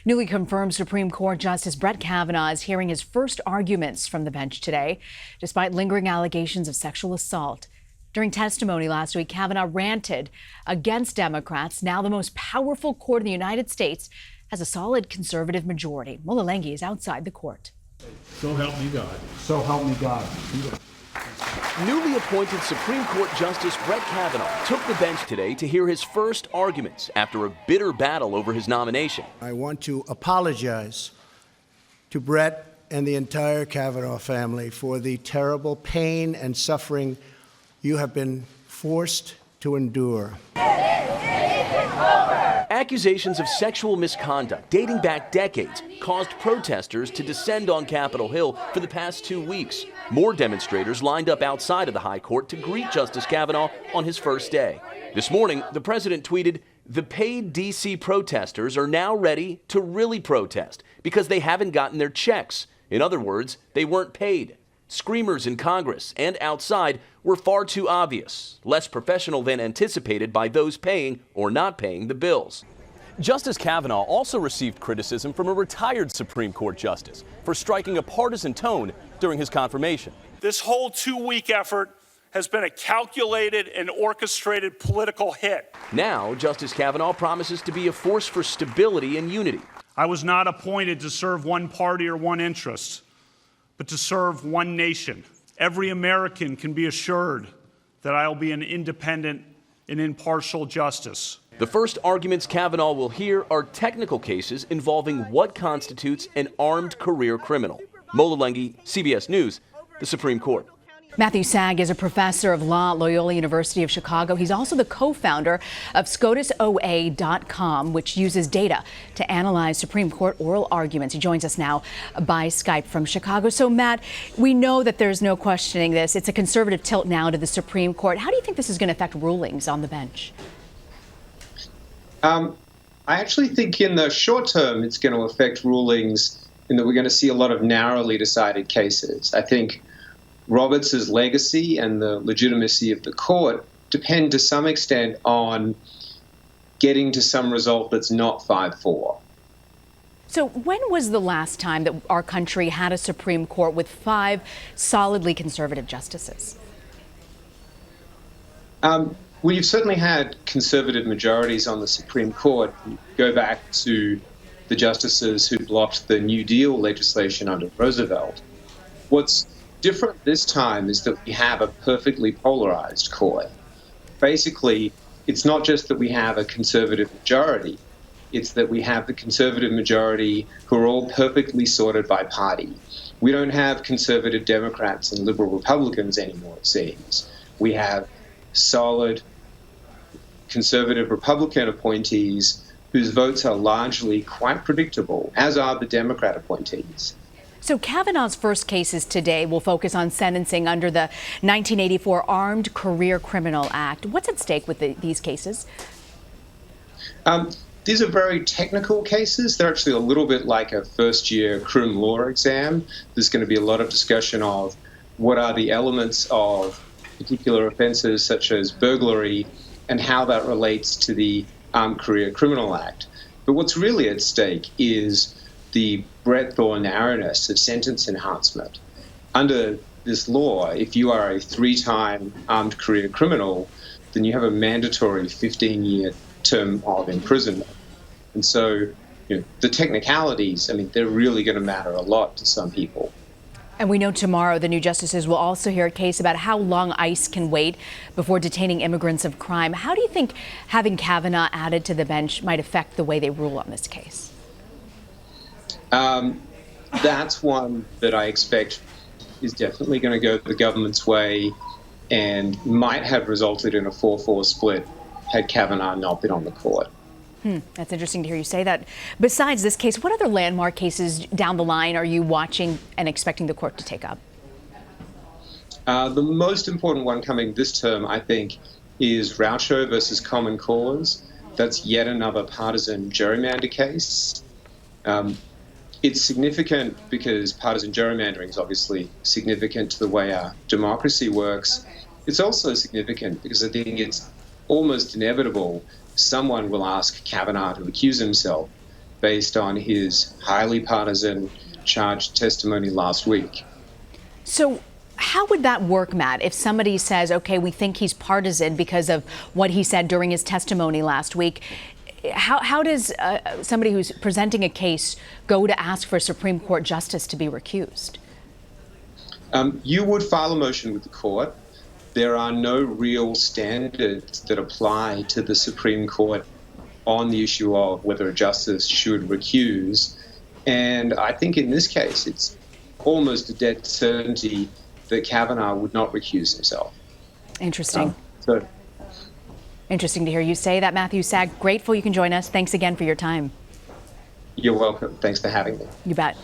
Newly confirmed Supreme Court Justice Brett Kavanaugh is hearing his first arguments from the bench today, despite lingering allegations of sexual assault. During testimony last week, Kavanaugh ranted against Democrats. Now the most powerful court in the United States has a solid conservative majority. Loyola is outside the court. So help me God. So help me God. Newly appointed Supreme Court Justice Brett Kavanaugh took the bench today to hear his first arguments after a bitter battle over his nomination. I want to apologize to Brett and the entire Kavanaugh family for the terrible pain and suffering you have been forced to endure. Accusations of sexual misconduct dating back decades caused protesters to descend on Capitol Hill for the past 2 weeks. More demonstrators lined up outside of the High Court to greet Justice Kavanaugh on his first day. This morning, the president tweeted, "The paid D.C. protesters are now ready to really protest because they haven't gotten their checks. In other words, they weren't paid. Screamers in Congress and outside were far too obvious, less professional than anticipated by those paying or not paying the bills." Justice Kavanaugh also received criticism from a retired Supreme Court justice for striking a partisan tone during his confirmation. This whole 2-week effort has been a calculated and orchestrated political hit. Now, Justice Kavanaugh promises to be a force for stability and unity. I was not appointed to serve one party or one interest, but to serve one nation. Every American can be assured that I will be an independent and impartial justice. The first arguments Kavanaugh will hear are technical cases involving what constitutes an armed career criminal. Mola, CBS News, the Supreme Court. Matthew Sag is a professor of law at Loyola University of Chicago. He's also the co-founder of SCOTUSOA.com, which uses data to analyze Supreme Court oral arguments. He joins us now by Skype from Chicago. So, Matt, we know that there's no questioning this. It's a conservative tilt now to the Supreme Court. How do you think this is going to affect rulings on the bench? I actually think in the short term it's going to affect rulings in that we're going to see a lot of narrowly decided cases. I think Roberts' legacy and the legitimacy of the court depend to some extent on getting to some result that's not 5-4. So when was the last time that our country had a Supreme Court with 5 solidly conservative justices? Well, you've certainly had conservative majorities on the Supreme Court. Go back to the justices who blocked the New Deal legislation under Roosevelt. What's different this time is that we have a perfectly polarized court. Basically, it's not just that we have a conservative majority, it's that we have the conservative majority who are all perfectly sorted by party. We don't have conservative Democrats and liberal Republicans anymore, it seems. We have solid conservative Republican appointees whose votes are largely quite predictable, as are the Democrat appointees. So Kavanaugh's first cases today will focus on sentencing under the 1984 Armed Career Criminal Act. What's at stake with these cases? These are very technical cases. They're actually a little bit like a first-year criminal law exam. There's going to be a lot of discussion of what are the elements of particular offenses such as burglary and how that relates to the Armed Career Criminal Act. But what's really at stake is the breadth or narrowness of sentence enhancement. Under this law, if you are a 3-time armed career criminal, then you have a mandatory 15-year term of imprisonment. And so, the technicalities, they're really going to matter a lot to some people. And we know tomorrow the new justices will also hear a case about how long ICE can wait before detaining immigrants of crime. How do you think having Kavanaugh added to the bench might affect the way they rule on this case? That's one that I expect is definitely going to go the government's way and might have resulted in a 4-4 split had Kavanaugh not been on the court. That's interesting to hear you say that. Besides this case, what other landmark cases down the line are you watching and expecting the court to take up? The most important one coming this term, I think, is Raucho versus Common Cause. That's yet another partisan gerrymander case. It's significant because partisan gerrymandering is obviously significant to the way our democracy works. It's also significant because I think it's almost inevitable someone will ask Kavanaugh to recuse himself. based on his highly partisan charged testimony last week. So how would that work, Matt, if somebody says, okay, we think he's partisan because of what he said during his testimony last week? How does somebody who's presenting a case go to ask for a Supreme Court justice to be recused? You would file a motion with the court. There are no real standards that apply to the Supreme Court on the issue of whether a justice should recuse. And I think in this case, it's almost a dead certainty that Kavanaugh would not recuse himself. Interesting. So, Interesting to hear you say that, Matthew Sag. Grateful you can join us. Thanks again for your time. you're welcome. Thanks for having me. You bet.